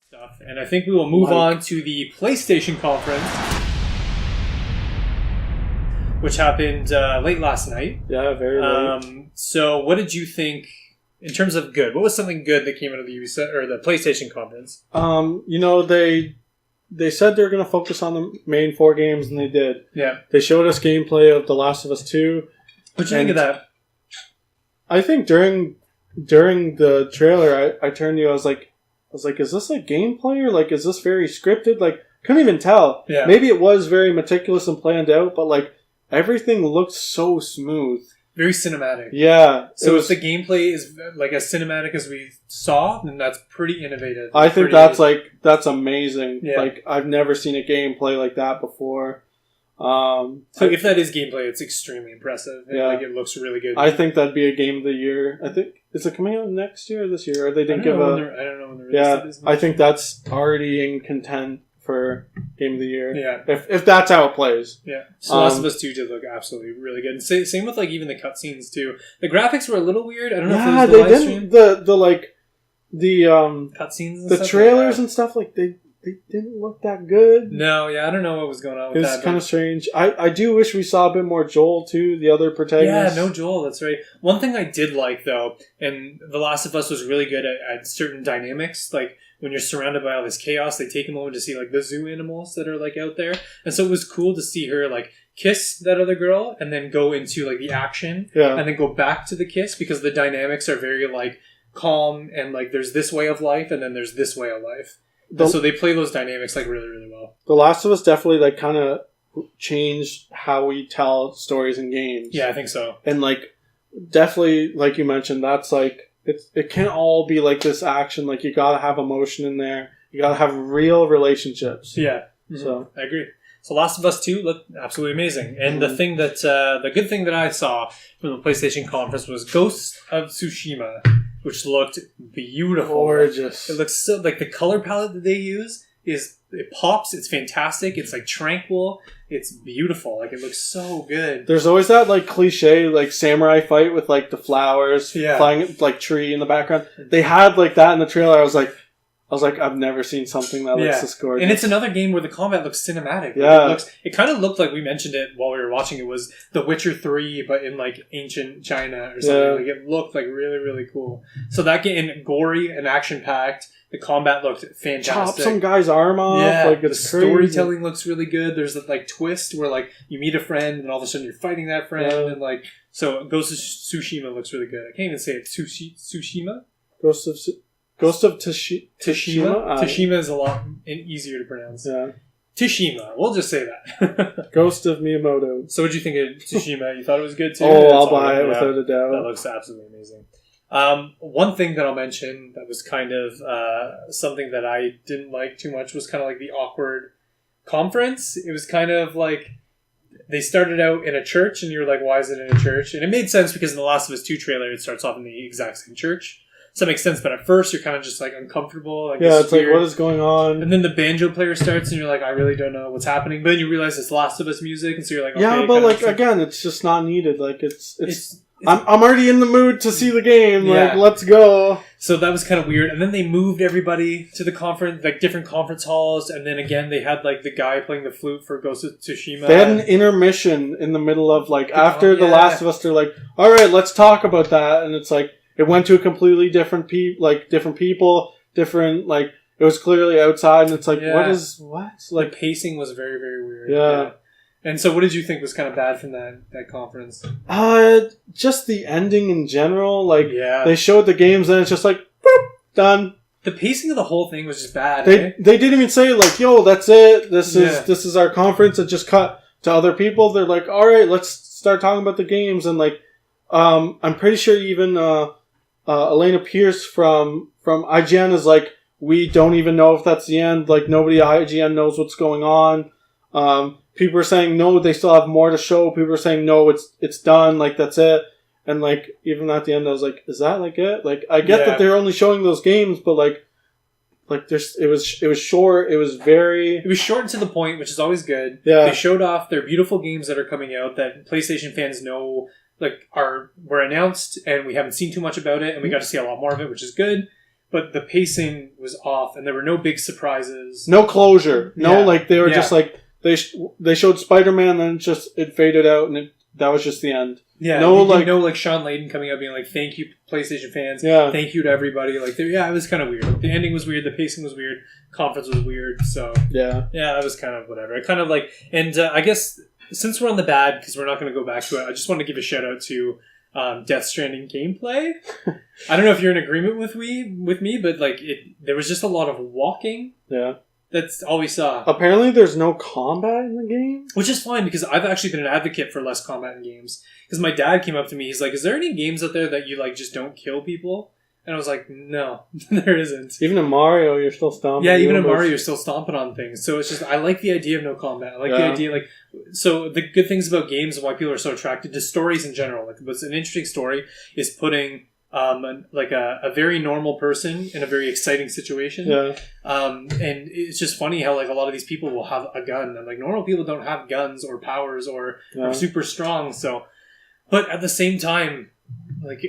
stuff. And I think we will move on to the PlayStation conference, which happened late last night. Yeah, very late. So what did you think in terms of good? What was something good that came out of the Ubisoft or the PlayStation conference? They said they were going to focus on the main 4 games, and they did. Yeah. They showed us gameplay of The Last of Us 2. What'd you think of that? I think during the trailer, I turned to you, I was like, is this like gameplay or like, is this very scripted? Like, couldn't even tell. Yeah. Maybe it was very meticulous and planned out, but like, everything looked so smooth. Very cinematic. Yeah. So if the gameplay is like as cinematic as we saw, then that's pretty innovative. I think that's amazing. Yeah. Like, I've never seen a gameplay like that before. So if that is gameplay, it's extremely impressive. And like, it looks really good. I think that'd be a game of the year. I think, is it coming out next year or this year? Or they didn't I don't know when the release is. I think that's already in content for game of the year. Yeah. If that's how it plays. Yeah. So Last of Us 2 did look absolutely really good. And same with like even the cutscenes too. The graphics were a little weird. I don't know if it was the live stream. The cutscenes and the stuff trailers and stuff, like they didn't look that good. No, yeah, I don't know what was going on with that. It was kind of strange. I do wish we saw a bit more Joel too, the other protagonist. Yeah, no Joel, that's right. One thing I did like though, and The Last of Us was really good at certain dynamics, like when you're surrounded by all this chaos, they take a moment to see like the zoo animals that are like out there. And so it was cool to see her like kiss that other girl and then go into like the action and then go back to the kiss, because the dynamics are very like calm and like there's this way of life and then there's this way of life. And so they play those dynamics like really, really well. The Last of Us definitely like kind of changed how we tell stories in games. Yeah, I think so. And like definitely, like you mentioned, that's like it can't all be like this action. Like you gotta have emotion in there. You gotta have real relationships. Yeah. Mm-hmm. So I agree. So Last of Us 2 looked absolutely amazing. And the thing that the good thing that I saw from the PlayStation conference was Ghost of Tsushima, which looked beautiful. Gorgeous. It looks so like the color palette that they use it pops. It's fantastic. It's like tranquil. It's beautiful. Like it looks so good. There's always that like cliche like samurai fight with like the flowers flying like tree in the background. They had like that in the trailer. I was like, I've never seen something that looks this gorgeous. And it's another game where the combat looks cinematic. Yeah. It kind of looked like, we mentioned it while we were watching, it was The Witcher 3, but in like ancient China or something. Yeah. Like it looked like really, really cool. So that game, gory and action-packed. The combat looked fantastic. Chop some guy's arm off. Yeah. Like the storytelling looks really good. There's that like twist where like you meet a friend and all of a sudden you're fighting that friend. Yeah. And like, so Ghost of Tsushima looks really good. I can't even say it. Tsushima? Ghost of Tsushima? Tsushima is a lot easier to pronounce. Yeah. Tsushima. We'll just say that. Ghost of Miyamoto. So what did you think of Tsushima? You thought it was good too? Oh, I'll buy it without a doubt. That looks absolutely amazing. One thing that I'll mention that was kind of something that I didn't like too much was kind of like the awkward conference. It was kind of like they started out in a church and you were like, why is it in a church? And it made sense because in the Last of Us 2 trailer, it starts off in the exact same church. So that makes sense, but at first you're kind of just like uncomfortable. Like, yeah, it's weird. Like, what is going on? And then the banjo player starts and you're like, I really don't know what's happening. But then you realize it's Last of Us music, and so you're like, okay. Yeah, but like, again, it's just not needed. Like, I'm already in the mood to see the game. Like, let's go. So that was kind of weird. And then they moved everybody to the conference, like different conference halls. And then again, they had like the guy playing the flute for Ghost of Tsushima. They had an intermission in the middle of like, after The Last of Us, they're like, all right, let's talk about that. And it's like, it went to a completely different people, different, like, it was clearly outside, and it's like, what? Like, the pacing was very, very weird. Yeah. And so what did you think was kind of bad from that conference? Just the ending in general. Like, they showed the games, and it's just like, boop, done. The pacing of the whole thing was just bad. They didn't even say, like, yo, that's it. This is our conference. It just cut to other people. They're like, all right, let's start talking about the games. And, like, I'm pretty sure even... Elena Pierce from IGN is like, we don't even know if that's the end. Like, nobody at IGN knows what's going on. People are saying, no, they still have more to show. People are saying, no, it's done. Like, that's it. And, like, even at the end, I was like, is that, like, it? Like, I get that they're only showing those games, but, like there's, it was short. It was short and to the point, which is always good. Yeah. They showed off their beautiful games that are coming out that PlayStation fans know, like, were announced, and we haven't seen too much about it, and we got to see a lot more of it, which is good. but the pacing was off, and there were no big surprises. No closure. No, Yeah. like they were Yeah. just like they showed Spider-Man, then it faded out, and that was just the end. Yeah, no, you like didn't know like Sean Layden coming up being like, "Thank you, PlayStation fans. Yeah. Thank you to everybody." Like, it was kind of weird. The ending was weird. The pacing was weird. Conference was weird. So yeah, that was kind of whatever. I kind of like, and I guess since we're on the bad, because we're not going to go back to it, I just want to give a shout out to Death Stranding gameplay. I don't know if you're in agreement with me, but like there was just a lot of walking. Yeah. That's all we saw. Apparently, there's no combat in the game, which is fine because I've actually been an advocate for less combat in games. Because my dad came up to me, he's like, "Is there any games out there that you like just don't kill people?" And I was like, "No, there isn't." Even in Mario, you're still stomping. Yeah, even in Mario, you're still stomping on things. So it's just I like the idea of no combat. I like the idea so the good things about games and why people are so attracted to stories in general. Like what's an interesting story is putting a very normal person in a very exciting situation. Yeah. And it's just funny how like a lot of these people will have a gun and like normal people don't have guns or powers or are super strong. So, but at the same time, like,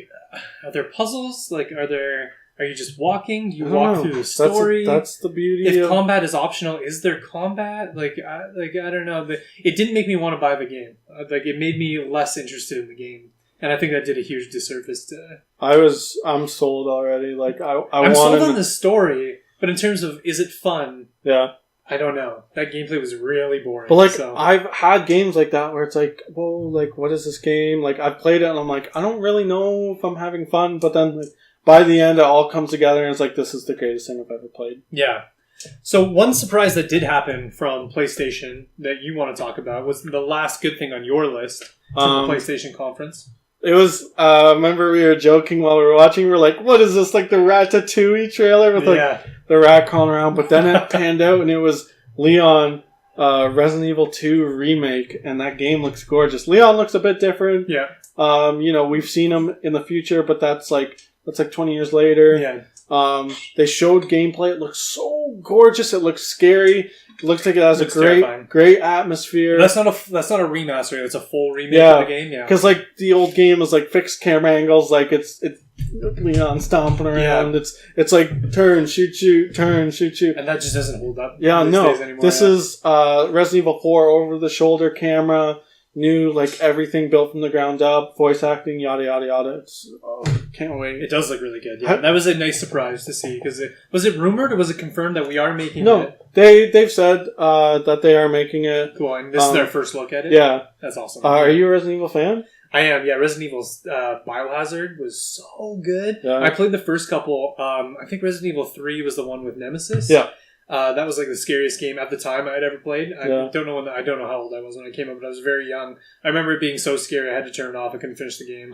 are there puzzles? Like, are you just walking? Do you walk through the story? That's the beauty. If combat is optional, is there combat? I don't know. It didn't make me want to buy the game. Like, it made me less interested in the game. And I think that did a huge disservice to... I'm sold already. Like, I'm sold on the story, but in terms of, is it fun? Yeah. I don't know. That gameplay was really boring. But, like, I've had games like that where it's like, whoa, like, what is this game? Like, I've played it and I'm like, I don't really know if I'm having fun, but then, like, by the end, it all comes together and it's like, this is the greatest thing I've ever played. Yeah. So one surprise that did happen from PlayStation that you want to talk about was the last good thing on your list from the PlayStation conference. It was, remember we were joking while we were watching, we were like, what is this, like the Ratatouille trailer with like the rat crawling around, but then it panned out and it was Leon, Resident Evil 2 remake, and that game looks gorgeous. Leon looks a bit different. Yeah. We've seen him in the future, but that's like 20 years later. Yeah. They showed gameplay, it looks so gorgeous, it looks scary. It looks like it has a great atmosphere. That's not a remaster. It's a full remake of the game. Yeah, because like the old game is like fixed camera angles. Like it's Leon stomping around. Yeah. It's like turn, shoot, turn, shoot, and that just doesn't hold up. Yeah, no. This is Resident Evil 4 over the shoulder camera. New, like everything built from the ground up, voice acting, yada yada yada. Can't wait. It does look really good. Yeah, that was a nice surprise to see. Because was it rumored or was it confirmed that we are making it? No, they've said that they are making it. Cool, and this is their first look at it. Yeah, that's awesome. Are you a Resident Evil fan? I am. Yeah, Resident Evil's Biohazard was so good. Yeah. I played the first couple. I think Resident Evil 3 was the one with Nemesis. Yeah. That was like the scariest game at the time I had ever played. I Yeah. don't know how old I was when it came out, but I was very young. I remember it being so scary I had to turn it off. I couldn't finish the game.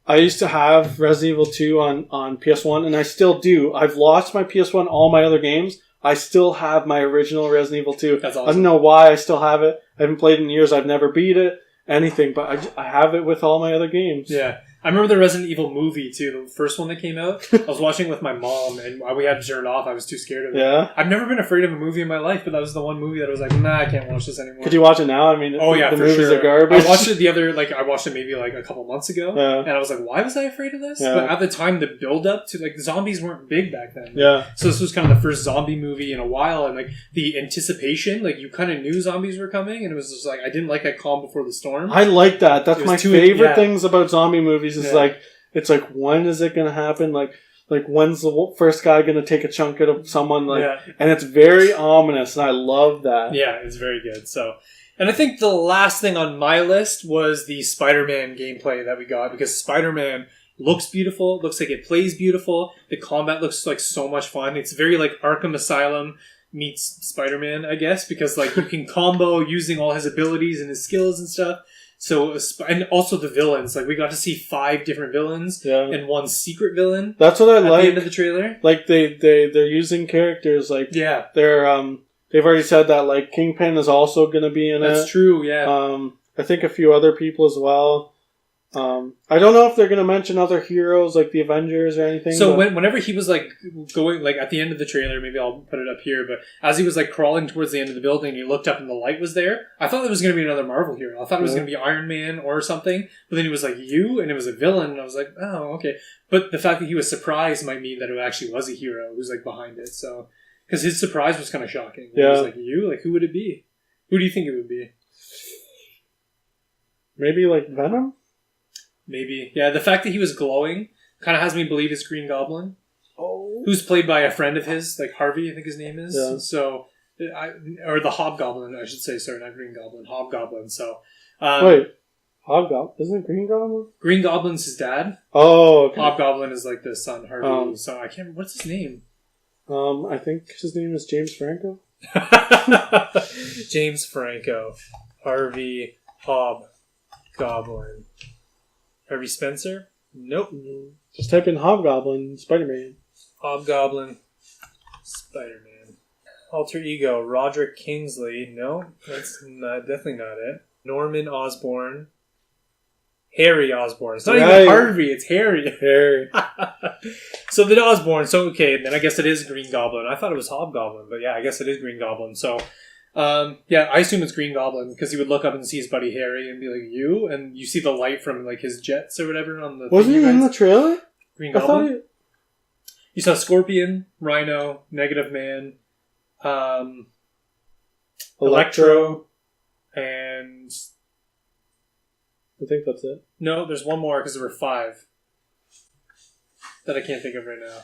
I used to have Resident Evil 2 on PS1, and I still do. I've lost my PS1, all my other games. I still have my original Resident Evil 2. That's awesome. I don't know why I still have it. I haven't played it in years. I've never beat it, anything, but I have it with all my other games. Yeah. I remember the Resident Evil movie, too, the first one that came out. I was watching it with my mom, and we had to turn it off. I was too scared of it. Yeah? I've never been afraid of a movie in my life, but that was the one movie that I was like, nah, I can't watch this anymore. Could you watch it now? I mean, the movies are garbage. I watched it I watched it maybe like a couple months ago, and I was like, why was I afraid of this? Yeah. But at the time, the build-up to, like, the zombies weren't big back then. Yeah. So this was kind of the first zombie movie in a while, and, like, the anticipation, like, you kind of knew zombies were coming, and it was just like, I didn't like that calm before the storm. I like that. That's my favorite things about zombie movies is, like, it's like, when is it going to happen? Like, when's the first guy going to take a chunk out of someone? And it's very ominous, and I love that. Yeah, it's very good. So, and I think the last thing on my list was the Spider-Man gameplay that we got, because Spider-Man looks beautiful, looks like it plays beautiful. The combat looks like so much fun. It's very like Arkham Asylum meets Spider-Man, I guess, because like you can combo using all his abilities and his skills and stuff. So, and also the villains. Like, we got to see 5 different villains and 1 secret villain. That's what I like. At the end of the trailer. Like, they're using characters. Like, they're, they've already said that, like, Kingpin is also going to be in it. That's true, yeah. I think a few other people as well. I don't know if they're going to mention other heroes like the Avengers or anything. So whenever he was like going like at the end of the trailer, maybe I'll put it up here, but as he was like crawling towards the end of the building, he looked up and the light was there. I thought it was going to be another Marvel hero. I thought it was going to be Iron Man or something, but then he was like, you? And it was a villain, and I was like, oh, okay. But the fact that he was surprised might mean that it actually was a hero who's like behind it. So, because his surprise was kind of shocking. Yeah. He was like, you? Like, who would it be? Who do you think it would be? Maybe like Venom? Maybe. Yeah, the fact that he was glowing kind of has me believe it's Green Goblin. Oh. Who's played by a friend of his, like Harvey, I think his name is. Yeah. So, or the Hobgoblin, I should say. Sorry, not Green Goblin. Hobgoblin. So, wait. Hobgoblin? Isn't it Green Goblin? Green Goblin's his dad. Oh, okay. Hobgoblin is like the son, Harvey. So I can't... What's his name? I think his name is James Franco. James Franco. Harvey Hobgoblin. Harvey Spencer? Nope. Just type in Hobgoblin, Spider-Man. Hobgoblin, Spider-Man. Alter ego, Roderick Kingsley. No, that's definitely not it. Norman Osborn. Harry Osborn. It's not even Harvey, it's Harry. Harry. So the Osborn. So, okay, then I guess it is Green Goblin. I thought it was Hobgoblin, but yeah, I guess it is Green Goblin. So... yeah, I assume it's Green Goblin because he would look up and see his buddy Harry and be like, "You," and you see the light from like his jets or whatever on the. Wasn't he in the trailer? Green Goblin. You saw Scorpion, Rhino, Negative Man, Electro, and I think that's it. No, there's one more because there were 5 that I can't think of right now.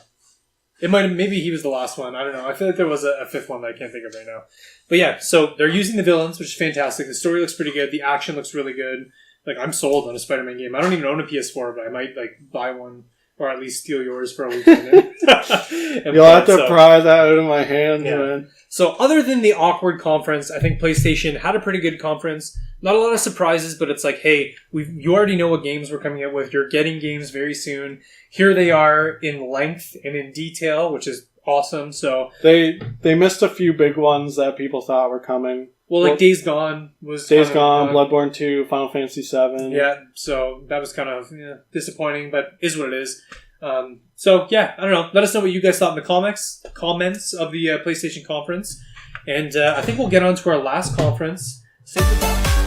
It might have, maybe he was the last one. I don't know. I feel like there was a 5th one that I can't think of right now. But yeah, so they're using the villains, which is fantastic. The story looks pretty good. The action looks really good. Like, I'm sold on a Spider-Man game. I don't even own a PS4, but I might like buy one or at least steal yours for a weekend. You'll have to pry that out of my hands, man. So other than the awkward conference, I think PlayStation had a pretty good conference. Not a lot of surprises, but it's like, hey, you already know what games we're coming out with. You're getting games very soon. Here they are in length and in detail, which is awesome. So they missed a few big ones that people thought were coming. Well, like Days Gone was... Days Gone, Bloodborne 2, Final Fantasy 7. Yeah, so that was kind of disappointing, but is what it is. So, yeah, I don't know. Let us know what you guys thought in the comments of the PlayStation conference. And I think we'll get on to our last conference. Say goodbye.